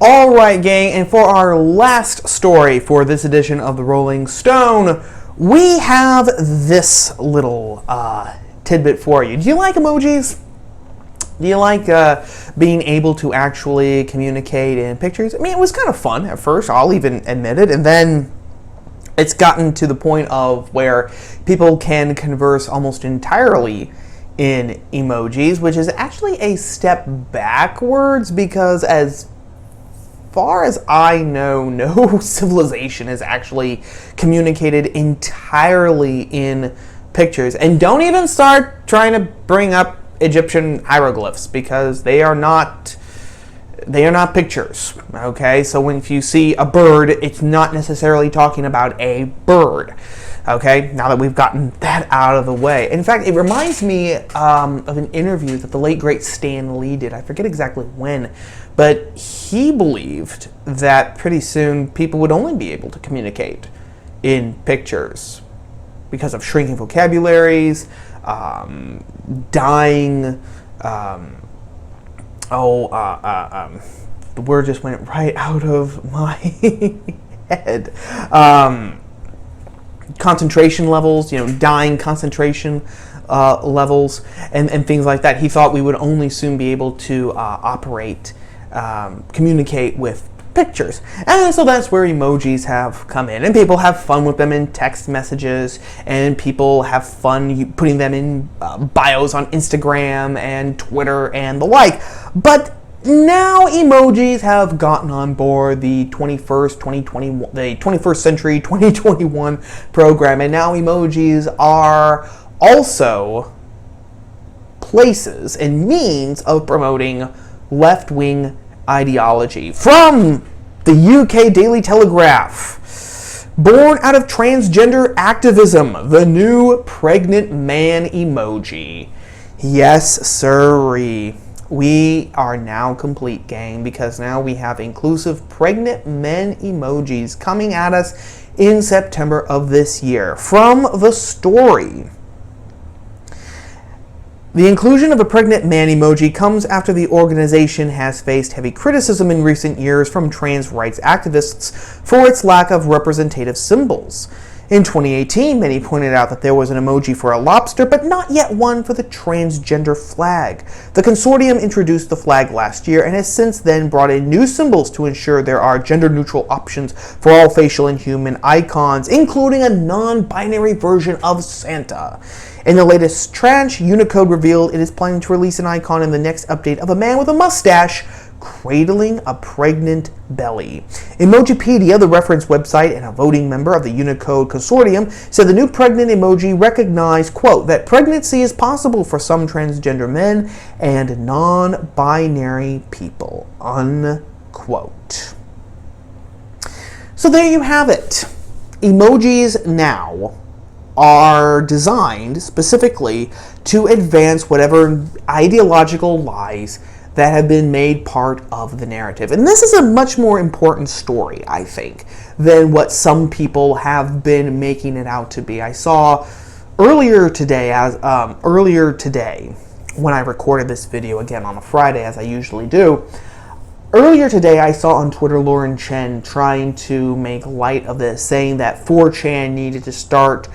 Alright, gang, and for our last story for this edition of the Rolling Stone, we have this little tidbit for you. Do you like emojis? Do you like being able to actually communicate in pictures? I mean, it was kind of fun at first, I'll even admit it, and then it's gotten to the point of where people can converse almost entirely in emojis, which is actually a step backwards because as far as I know, no civilization has actually communicated entirely in pictures. And don't even start trying to bring up Egyptian hieroglyphs because they are not pictures. Okay, so if you see a bird, it's not necessarily talking about a bird. Okay, now that we've gotten that out of the way. In fact, it reminds me of an interview that the late great Stan Lee did. I forget exactly when, but he believed that pretty soon people would only be able to communicate in pictures because of shrinking vocabularies, dying. The word just went right out of my head. Concentration levels, dying concentration levels, and things like that. He thought we would only soon be able to communicate with pictures. And so that's where emojis have come in. And people have fun with them in text messages, and people have fun putting them in bios on Instagram and Twitter and the like. But now emojis have gotten on board the 21st century 2021 program, and now emojis are also places and means of promoting left-wing ideology. From the UK Daily Telegraph, born out of transgender activism, the new pregnant man emoji. Yes, sirree. We are now complete, gang, because now we have inclusive pregnant men emojis coming at us in September of this year. From the story, the inclusion of a pregnant man emoji comes after the organization has faced heavy criticism in recent years from trans rights activists for its lack of representative symbols. In 2018, many pointed out that there was an emoji for a lobster, but not yet one for the transgender flag. The consortium introduced the flag last year and has since then brought in new symbols to ensure there are gender-neutral options for all facial and human icons, including a non-binary version of Santa. In the latest tranche, Unicode revealed it is planning to release an icon in the next update of a man with a mustache cradling a pregnant belly. Emojipedia, the reference website and a voting member of the Unicode consortium, said the new pregnant emoji recognized, quote, that pregnancy is possible for some transgender men and non-binary people, unquote. So there you have it. Emojis now are designed specifically to advance whatever ideological lies that have been made part of the narrative. And this is a much more important story, I think, than what some people have been making it out to be. I saw earlier today, when I recorded this video again on a Friday, as I usually do, earlier today I saw on Twitter Lauren Chen trying to make light of this, saying that 4chan needed to start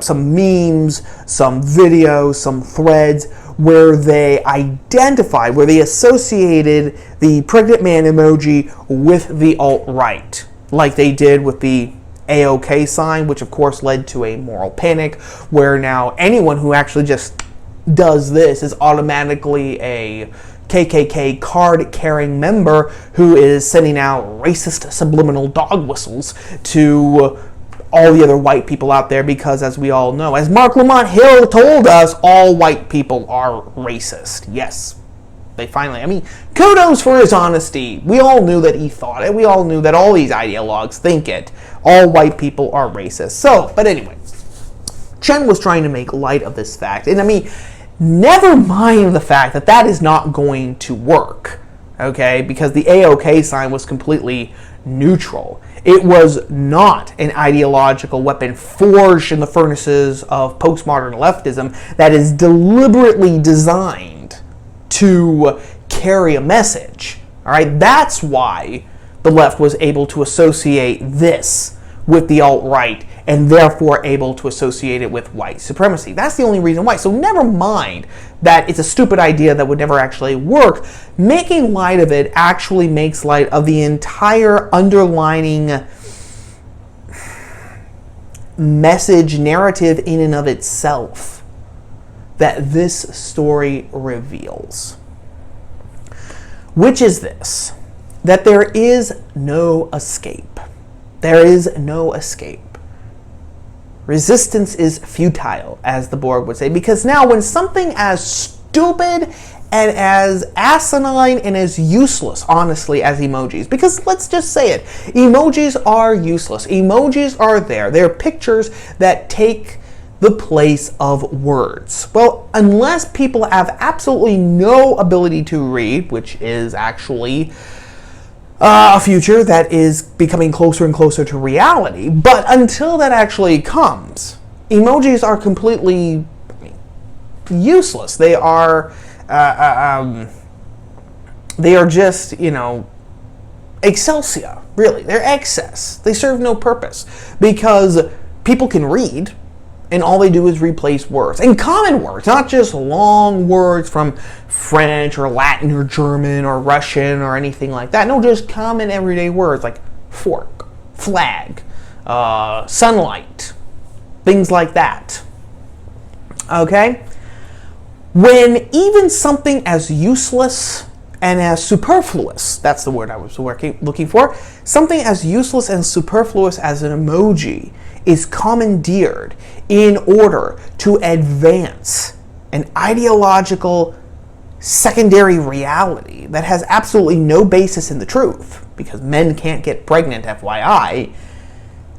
some memes, some videos, some threads where they identified, where they associated the pregnant man emoji with the alt-right, like they did with the AOK sign, which of course led to a moral panic, where now anyone who actually just does this is automatically a KKK card-carrying member who is sending out racist subliminal dog whistles to all the other white people out there, because as we all know, as Mark Lamont Hill told us, all white people are racist. Yes, they finally, kudos for his honesty. We all knew that he thought it. We all knew that all these ideologues think it. All white people are racist. So, but anyway, Chen was trying to make light of this fact. And never mind the fact that that is not going to work, okay? Because the AOK sign was completely neutral. It was not an ideological weapon forged in the furnaces of postmodern leftism that is deliberately designed to carry a message. All right, that's why the left was able to associate this with the alt-right and therefore able to associate it with white supremacy. That's the only reason why. So never mind that it's a stupid idea that would never actually work. Making light of it actually makes light of the entire underlining message narrative in and of itself that this story reveals. Which is this: that there is no escape. There is no escape. Resistance is futile, as the Borg would say, because now when something as stupid and as asinine and as useless, honestly, as emojis, because let's just say it, emojis are useless. Emojis are there. They're pictures that take the place of words. Well, unless people have absolutely no ability to read, which is actually a future that is becoming closer and closer to reality, but until that actually comes, emojis are completely useless. They are just, excelsior, really. They're excess. They serve no purpose because people can read, and all they do is replace words. And common words, not just long words from French or Latin or German or Russian or anything like that. No, just common everyday words like fork, flag, sunlight, things like that. Okay? When even something as useless and as superfluous, that's the word I was looking for, something as useless and superfluous as an emoji is commandeered in order to advance an ideological secondary reality that has absolutely no basis in the truth, because men can't get pregnant, FYI,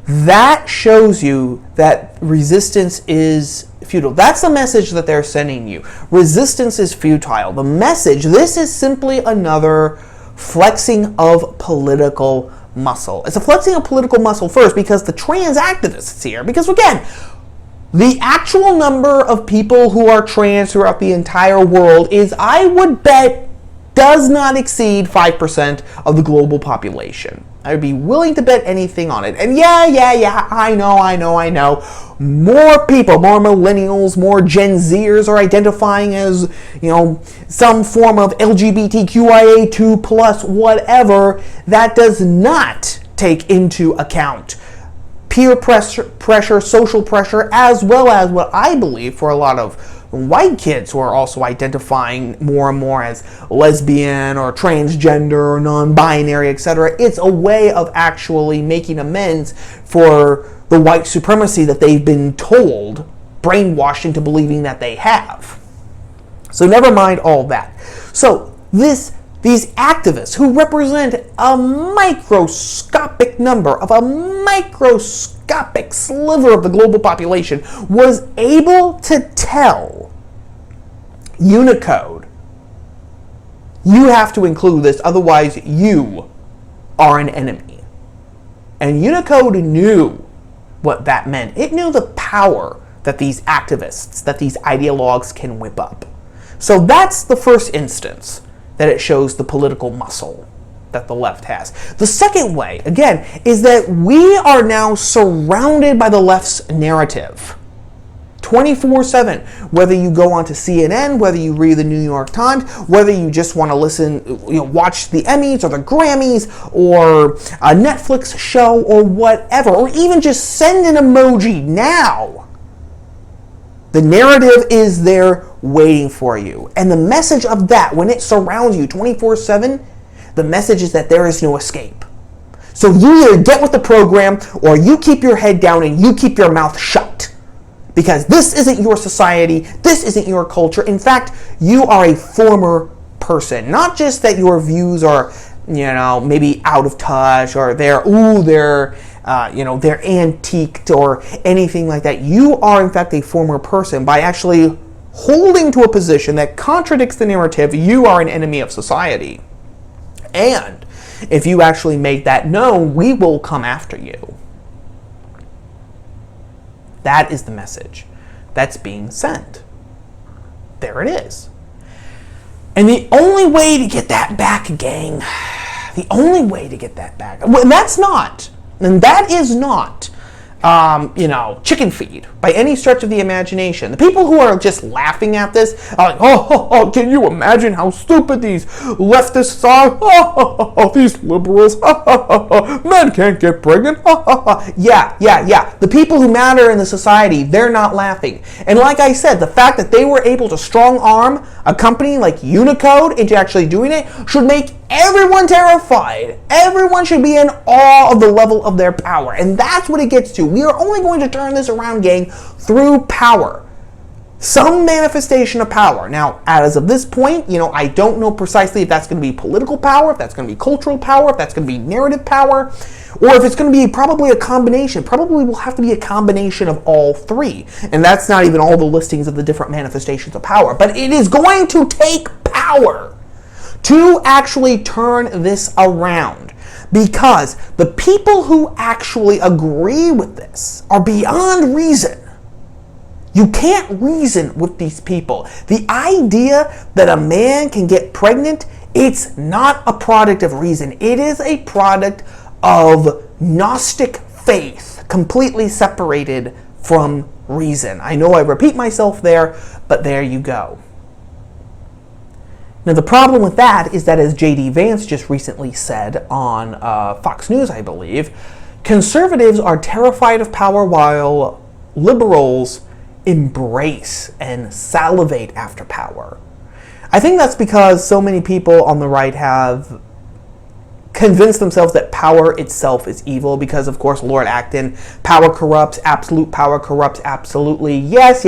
that shows you that resistance is futile. That's the message that they're sending you. Resistance is futile. The message, this is simply another flexing of political muscle. It's a flexing of political muscle first because the trans activists here, because again, the actual number of people who are trans throughout the entire world is, I would bet, does not exceed 5% of the global population. I would be willing to bet anything on it. And yeah, I know. More people, more millennials, more Gen Zers are identifying as, some form of LGBTQIA2 plus whatever. That does not take into account peer pressure, social pressure, as well as what I believe for a lot of white kids who are also identifying more and more as lesbian or transgender or non-binary, etc. It's a way of actually making amends for the white supremacy that they've been told, brainwashed into believing that they have. So never mind all that. So these activists who represent a microscopic number of a microscopic sliver of the global population was able to tell Unicode, you have to include this, otherwise you are an enemy. And Unicode knew what that meant. It knew the power that these activists, that these ideologues can whip up. So that's the first instance that it shows the political muscle that the left has. The second way, again, is that we are now surrounded by the left's narrative 24/7. Whether you go onto CNN, whether you read the New York Times, whether you just want to listen, watch the Emmys or the Grammys or a Netflix show or whatever, or even just send an emoji now. The narrative is there waiting for you. And the message of that, when it surrounds you 24/7, the message is that there is no escape. So you either get with the program or you keep your head down and you keep your mouth shut. Because this isn't your society, this isn't your culture. In fact, you are a former person. Not just that your views are, maybe out of touch or they're antiqued or anything like that. You are, in fact, a former person. By actually holding to a position that contradicts the narrative, you are an enemy of society. And if you actually make that known, we will come after you. That is the message that's being sent. There it is. And the only way to get that back, gang, the only way to get that back, and that is not, chicken feed by any stretch of the imagination. The people who are just laughing at this are like, can you imagine how stupid these leftists are? These liberals, men can't get pregnant. Yeah. The people who matter in the society, they're not laughing. And like I said, the fact that they were able to strong arm a company like Unicode into actually doing it should make everyone terrified. Everyone should be in awe of the level of their power. And that's what it gets to. We are only going to turn this around, gang, through power. Some manifestation of power. Now, as of this point, I don't know precisely if that's going to be political power, if that's going to be cultural power, if that's going to be narrative power, or if it's going to be probably a combination. Probably will have to be a combination of all three. And that's not even all the listings of the different manifestations of power. But it is going to take power to actually turn this around, because the people who actually agree with this are beyond reason. You can't reason with these people. The idea that a man can get pregnant, it's not a product of reason. It is a product of Gnostic faith, completely separated from reason. I know I repeat myself there, but there you go. Now, the problem with that is that, as J.D. Vance just recently said on Fox News, I believe, conservatives are terrified of power while liberals embrace and salivate after power. I think that's because so many people on the right have convinced themselves that power itself is evil, because, of course, Lord Acton, power corrupts, absolute power corrupts absolutely. Yes,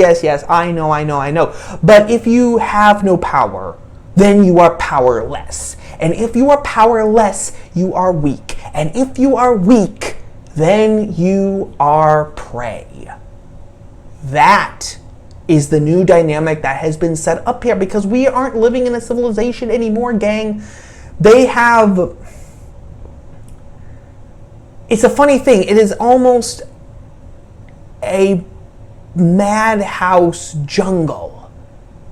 I know. But if you have no power, then you are powerless. And if you are powerless, you are weak. And if you are weak, then you are prey. That is the new dynamic that has been set up here, because we aren't living in a civilization anymore, gang. It's a funny thing. It is almost a madhouse jungle,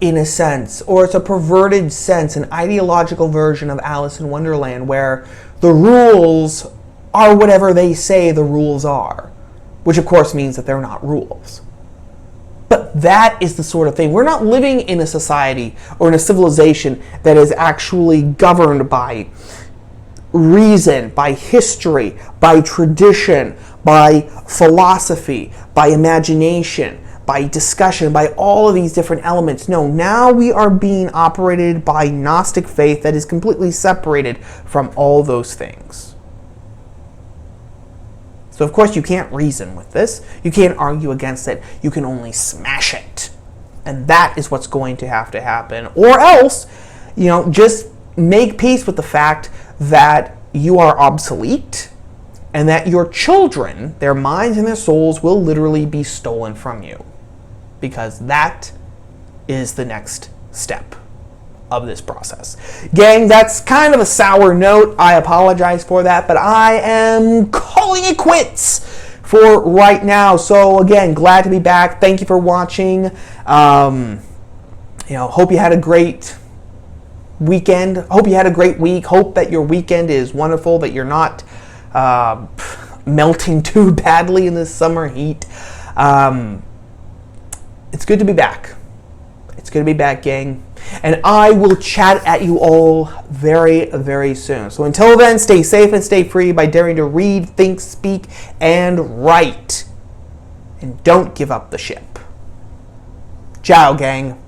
in a sense, or it's a perverted sense, an ideological version of Alice in Wonderland, where the rules are whatever they say the rules are, which of course means that they're not rules. But that is the sort of thing. We're not living in a society or in a civilization that is actually governed by reason, by history, by tradition, by philosophy, by imagination, by discussion, by all of these different elements. No, now we are being operated by Gnostic faith that is completely separated from all those things. So of course you can't reason with this. You can't argue against it. You can only smash it. And that is what's going to happen. Or else, just make peace with the fact that you are obsolete and that your children, their minds and their souls, will literally be stolen from you. Because that is the next step of this process. Gang, that's kind of a sour note. I apologize for that, but I am calling it quits for right now. So again, glad to be back. Thank you for watching. Hope you had a great weekend. Hope you had a great week. Hope that your weekend is wonderful, that you're not melting too badly in this summer heat. It's good to be back. It's good to be back, gang. And I will chat at you all very, very soon. So until then, stay safe and stay free by daring to read, think, speak, and write. And don't give up the ship. Ciao, gang.